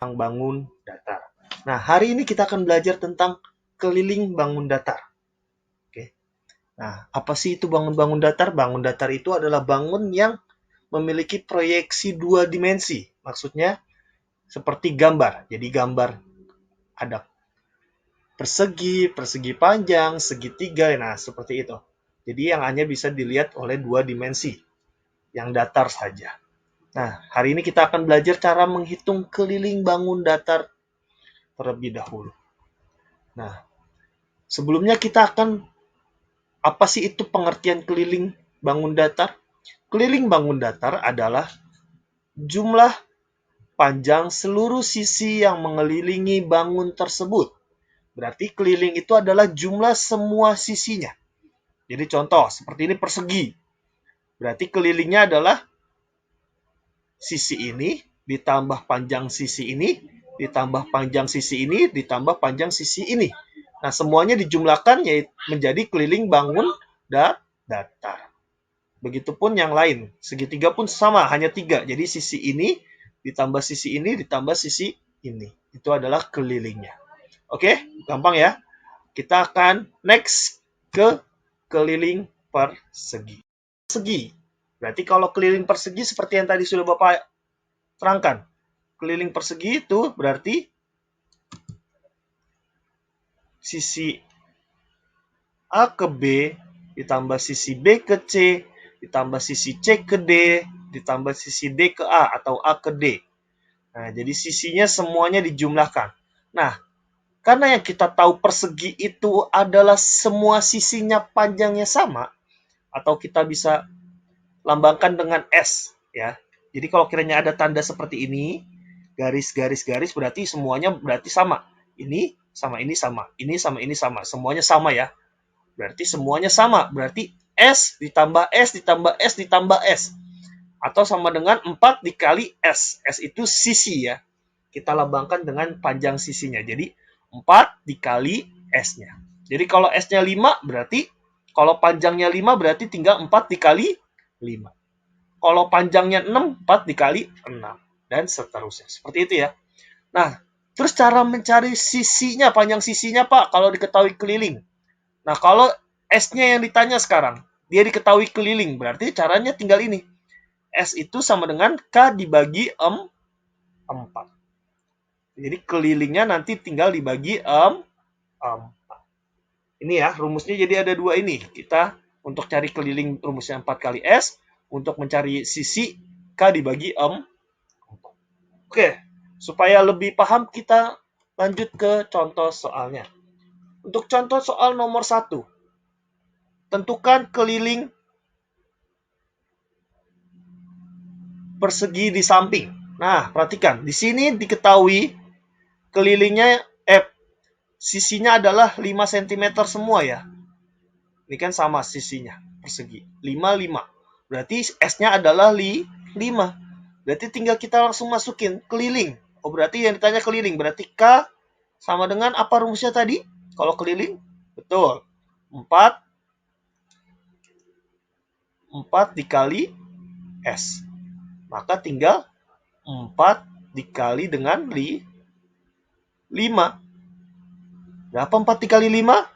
bangun datar. Nah, hari ini kita akan belajar tentang keliling bangun datar. Oke. Nah, apa sih itu bangun-bangun datar? Bangun datar itu adalah bangun yang memiliki proyeksi dua dimensi. Maksudnya seperti gambar. Jadi gambar ada persegi, persegi panjang, segitiga. Nah, seperti itu. Jadi yang hanya bisa dilihat oleh dua dimensi, yang datar saja. Nah, hari ini kita akan belajar cara menghitung keliling bangun datar terlebih dahulu. Nah, sebelumnya kita akan apa sih itu pengertian keliling bangun datar? Keliling bangun datar adalah jumlah panjang seluruh sisi yang mengelilingi bangun tersebut. Berarti keliling itu adalah jumlah semua sisinya. Jadi contoh, seperti ini persegi. Berarti kelilingnya adalah sisi ini, ditambah panjang sisi ini, ditambah panjang sisi ini, ditambah panjang sisi ini. Nah, semuanya dijumlahkan yaitu menjadi keliling bangun datar. Begitupun yang lain. Segitiga pun sama, hanya 3. Jadi sisi ini, ditambah sisi ini, ditambah sisi ini. Itu adalah kelilingnya. Oke, gampang ya. Kita akan next ke keliling persegi. Persegi. Berarti kalau keliling persegi seperti yang tadi sudah Bapak terangkan. Keliling persegi itu berarti sisi A ke B ditambah sisi B ke C ditambah sisi C ke D ditambah sisi D ke A atau A ke D. Nah, jadi sisinya semuanya dijumlahkan. Nah, karena yang kita tahu persegi itu adalah semua sisinya panjangnya sama, atau kita bisa lambangkan dengan S ya. Jadi kalau kiranya ada tanda seperti ini, garis-garis-garis berarti semuanya berarti sama. Ini sama ini sama, ini sama ini sama, semuanya sama ya. Berarti semuanya sama, berarti S ditambah S ditambah S ditambah S. Atau sama dengan 4 dikali S. S itu sisi ya. Kita lambangkan dengan panjang sisinya. Jadi 4 dikali S-nya. Jadi kalau S-nya 5 berarti, kalau panjangnya 5 berarti tinggal 4 dikali 5. Kalau panjangnya 6, 4 dikali 6. Dan seterusnya. Seperti itu ya. Nah, terus cara mencari sisinya, panjang sisinya Pak, kalau diketahui keliling. Nah, kalau S-nya yang ditanya sekarang, dia diketahui keliling, berarti caranya tinggal ini. S itu sama dengan K dibagi 4. Jadi kelilingnya nanti tinggal dibagi 4. Ini ya, rumusnya jadi ada 2 ini. Kita untuk cari keliling rumusnya 4 kali S, untuk mencari sisi K dibagi 4. Oke, supaya lebih paham kita lanjut ke contoh soalnya. Untuk contoh soal nomor 1, tentukan keliling persegi di samping. Nah, perhatikan. Di sini diketahui kelilingnya sisinya adalah 5 cm semua ya. Ini kan sama sisinya, persegi. 5, 5. Berarti S-nya adalah 5. Berarti tinggal kita langsung masukin keliling. Oh, berarti yang ditanya keliling. Berarti K sama dengan apa rumusnya tadi? Kalau keliling? Betul. 4 dikali S. Maka tinggal 4 dikali dengan 5. Berapa 4 dikali 5?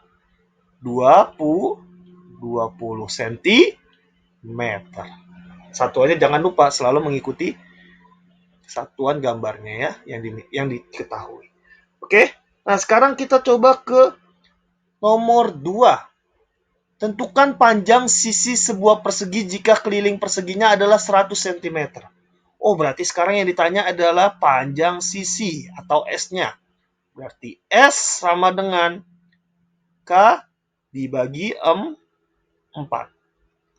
20 cm. Satuannya jangan lupa selalu mengikuti satuan gambarnya ya, yang diketahui. Oke, nah sekarang kita coba ke nomor 2. Tentukan panjang sisi sebuah persegi jika keliling perseginya adalah 100 cm. Oh, berarti sekarang yang ditanya adalah panjang sisi atau S-nya. Berarti S sama dengan K dibagi 4.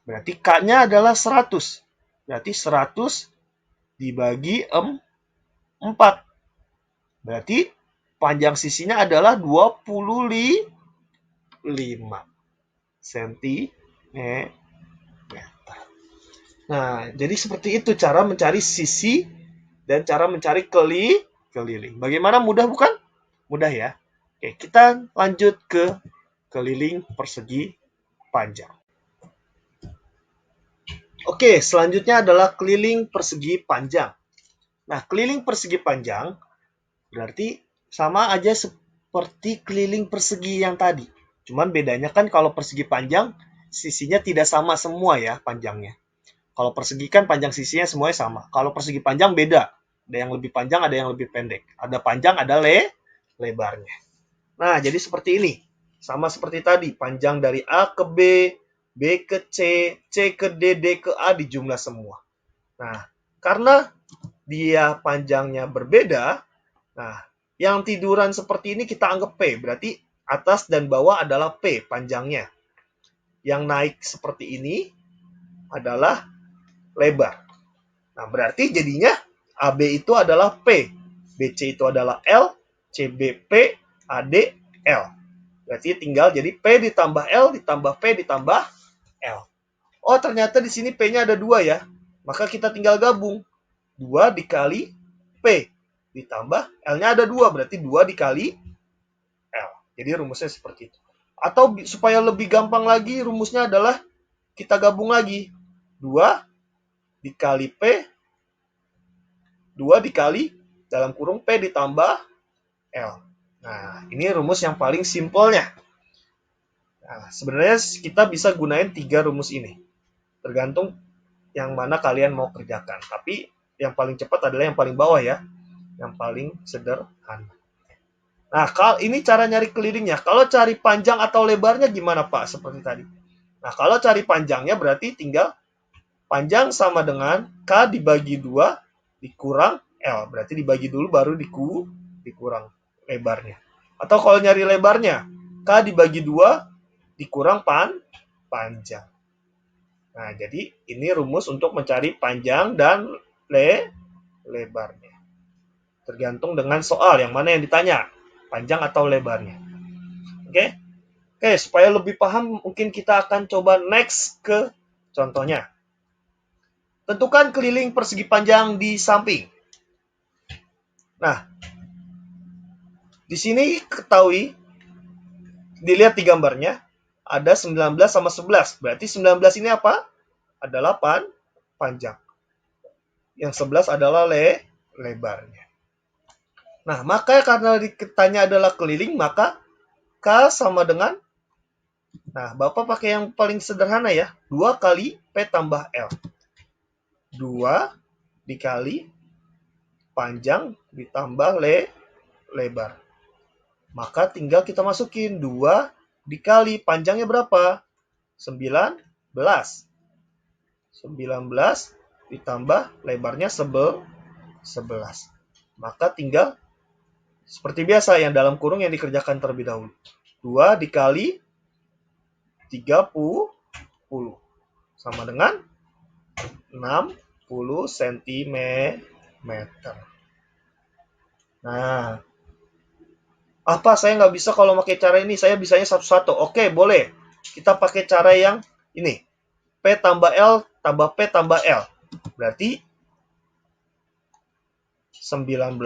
Berarti K-nya adalah 100. Berarti 100 dibagi 4. Berarti panjang sisinya adalah 25 cm. Nah, jadi seperti itu cara mencari sisi dan cara mencari keliling. Bagaimana, mudah bukan? Mudah ya. Oke, kita lanjut ke keliling persegi panjang. Oke, selanjutnya adalah keliling persegi panjang. Nah, keliling persegi panjang Berarti sama aja seperti keliling persegi yang tadi. Cuman bedanya kan kalau persegi panjang, sisinya tidak sama semua ya panjangnya. Kalau persegi kan panjang sisinya semuanya sama. Kalau persegi panjang beda. Ada yang lebih panjang, ada yang lebih pendek. Ada panjang, ada lebarnya. Nah, jadi seperti ini. Sama seperti tadi, panjang dari A ke B, B ke C, C ke D, D ke A dijumlah semua. Nah, karena dia panjangnya berbeda, nah, yang tiduran seperti ini kita anggap P. Berarti atas dan bawah adalah P panjangnya. Yang naik seperti ini adalah lebar. Nah, berarti jadinya AB itu adalah P, BC itu adalah L, CBP, AD, L. Berarti tinggal jadi P ditambah L ditambah P ditambah L. Oh, ternyata di sini P-nya ada 2 ya. Maka kita tinggal gabung. 2 dikali P ditambah L-nya ada 2, berarti 2 dikali L. Jadi rumusnya seperti itu. Atau supaya lebih gampang lagi, rumusnya adalah kita gabung lagi. 2 dikali P, 2 dikali dalam kurung P ditambah L. Nah, ini rumus yang paling simpelnya. Nah, sebenarnya kita bisa gunain 3 rumus ini. Tergantung yang mana kalian mau kerjakan. Tapi yang paling cepat adalah yang paling bawah ya. Yang paling sederhana. Nah, ini cara nyari kelilingnya. Kalau cari panjang atau lebarnya gimana Pak? Seperti tadi. Nah, kalau cari panjangnya berarti tinggal panjang sama dengan K dibagi 2 dikurang L. Berarti dibagi dulu baru dikurang lebarnya. Atau kalau nyari lebarnya, K dibagi 2 dikurang panjang. Nah, jadi ini rumus untuk mencari panjang dan lebarnya. Tergantung dengan soal yang mana yang ditanya, panjang atau lebarnya. Oke? Oke, supaya lebih paham mungkin kita akan coba next ke contohnya. Tentukan keliling persegi panjang di samping. Nah, di sini ketahui, dilihat di gambarnya, ada 19 sama 11. Berarti 19 ini apa? Adalah panjang. Yang 11 adalah lebarnya. Nah, maka karena ditanya adalah keliling, maka K sama dengan, nah, Bapak pakai yang paling sederhana ya, 2 kali P tambah L. 2 dikali panjang ditambah lebar. Maka tinggal kita masukin 2 dikali panjangnya berapa? 19. 19 ditambah lebarnya 11. Maka tinggal seperti biasa yang dalam kurung yang dikerjakan terlebih dahulu. 2 dikali 30 sama dengan 60 cm. Nah, apa saya nggak bisa kalau pakai cara ini? Saya bisanya satu-satu. Oke, boleh. Kita pakai cara yang ini. P tambah L tambah P tambah L. Berarti 19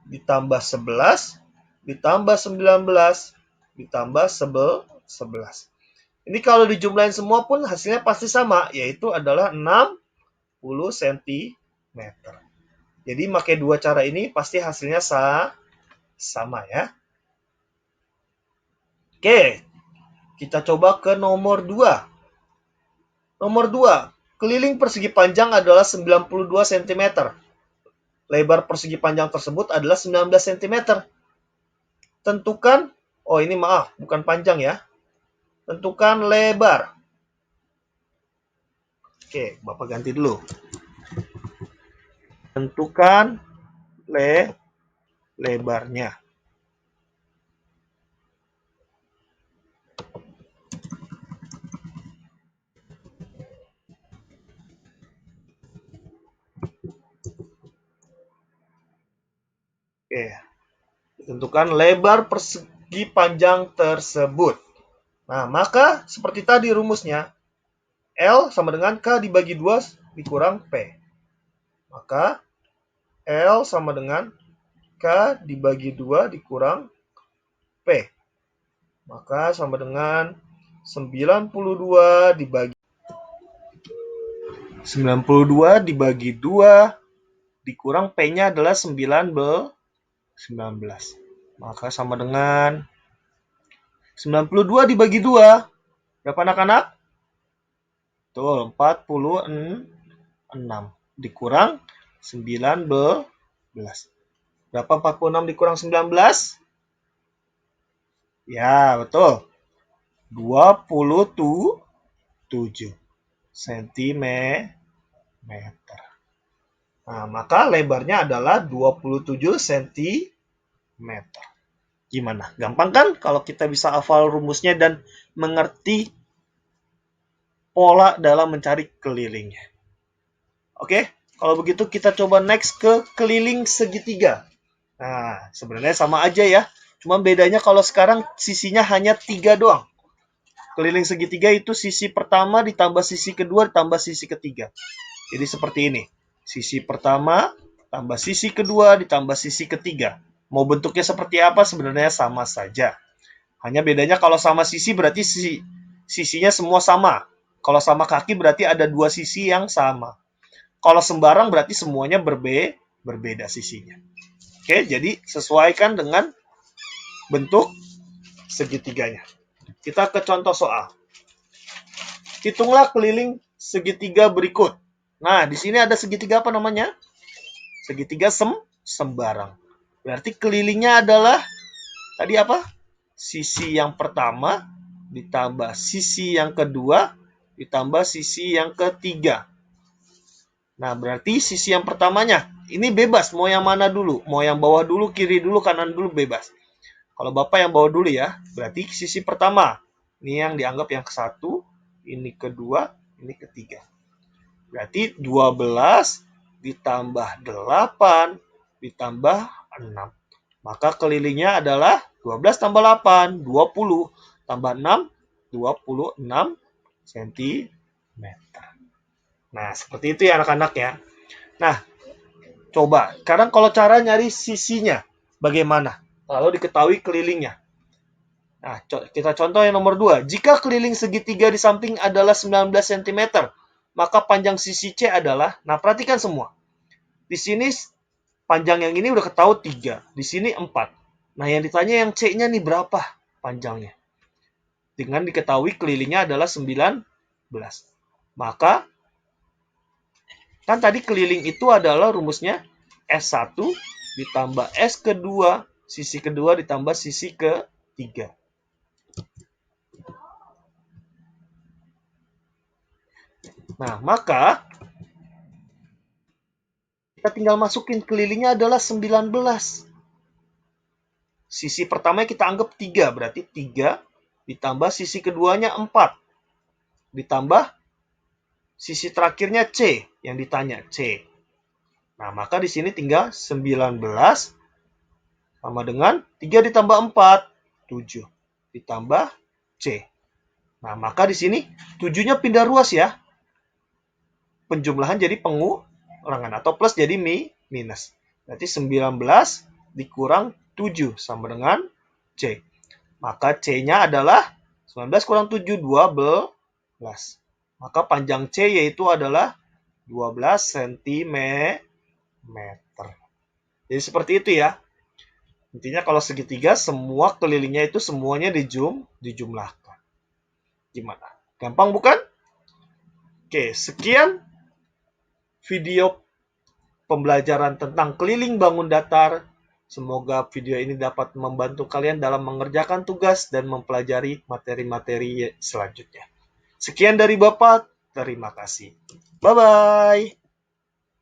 ditambah 11 ditambah 19 ditambah 11. Ini kalau dijumlahin semua pun hasilnya pasti sama, yaitu adalah 60 cm. Jadi pakai 2 cara ini pasti hasilnya sama ya. Oke, kita coba ke nomor 2. Nomor 2, keliling persegi panjang adalah 92 cm. Lebar persegi panjang tersebut adalah 19 cm. Tentukan, oh ini maaf, bukan panjang ya. Tentukan lebar. Oke, Bapak ganti dulu. Tentukan lebarnya. Oke, tentukan lebar persegi panjang tersebut. Nah, maka seperti tadi rumusnya, L sama dengan K dibagi 2 dikurang P. Maka L sama dengan K dibagi 2 dikurang P. Maka sama dengan 92 dibagi 2 dikurang P-nya adalah 19. 19. Maka sama dengan 92 dibagi 2. Berapa anak-anak? Betul, 46. Dikurang 19. Berapa 46 dikurang 19? Ya, betul. 27 cm. Nah, maka lebarnya adalah 27 cm. Gimana? Gampang kan kalau kita bisa hafal rumusnya dan mengerti pola dalam mencari kelilingnya. Oke, kalau begitu kita coba next ke keliling segitiga. Nah, sebenarnya sama aja ya. Cuma bedanya kalau sekarang sisinya hanya 3 doang. Keliling segitiga itu sisi pertama ditambah sisi kedua ditambah sisi ketiga. Jadi seperti ini. Sisi pertama tambah sisi kedua ditambah sisi ketiga. Mau bentuknya seperti apa sebenarnya sama saja. Hanya bedanya kalau sama sisi berarti sisinya semua sama. Kalau sama kaki berarti ada 2 sisi yang sama. Kalau sembarang berarti semuanya berbeda sisinya. Oke, jadi sesuaikan dengan bentuk segitiganya. Kita ke contoh soal. Hitunglah keliling segitiga berikut. Nah, di sini ada segitiga apa namanya? Segitiga sembarang. Berarti kelilingnya adalah tadi apa? Sisi yang pertama ditambah sisi yang kedua ditambah sisi yang ketiga. Nah, berarti sisi yang pertamanya ini bebas mau yang mana dulu, mau yang bawah dulu, kiri dulu, kanan dulu bebas. Kalau Bapak yang bawah dulu ya, berarti sisi pertama. Ini yang dianggap yang ke-1, ini kedua, ini ketiga. Berarti 12 ditambah 8 ditambah 6. Maka kelilingnya adalah 12 tambah 8, 20 tambah 6, 26 cm. Nah, seperti itu ya anak-anak ya. Nah, coba. Sekarang kalau cara nyari sisinya, bagaimana? Kalau diketahui kelilingnya. Nah, kita contoh yang nomor 2. Jika keliling segitiga di samping adalah 19 cm, maka panjang sisi C adalah, nah perhatikan semua. Di sini panjang yang ini udah ketahui 3, di sini 4. Nah, yang ditanya yang C-nya nih berapa panjangnya? Dengan diketahui kelilingnya adalah 19. Maka, kan tadi keliling itu adalah rumusnya S1 ditambah S kedua, sisi kedua ditambah sisi ketiga. Nah, maka kita tinggal masukin kelilingnya adalah 19. Sisi pertama kita anggap 3, berarti 3 ditambah sisi keduanya 4. Ditambah sisi terakhirnya C, yang ditanya C. Nah, maka di sini tinggal 19 sama dengan 3 ditambah 4, 7. Ditambah C. Nah, maka di sini 7-nya pindah ruas ya. Penjumlahan jadi pengurangan atau plus jadi minus. Berarti 19 dikurang 7 sama dengan C. Maka C-nya adalah 19 kurang 7, 12. Maka panjang C yaitu adalah 12 cm. Jadi seperti itu ya. Intinya kalau segitiga semua kelilingnya itu semuanya dijumlahkan. Gimana? Gampang bukan? Oke, sekian video pembelajaran tentang keliling bangun datar. Semoga video ini dapat membantu kalian dalam mengerjakan tugas dan mempelajari materi-materi selanjutnya. Sekian dari Bapak, terima kasih. Bye-bye.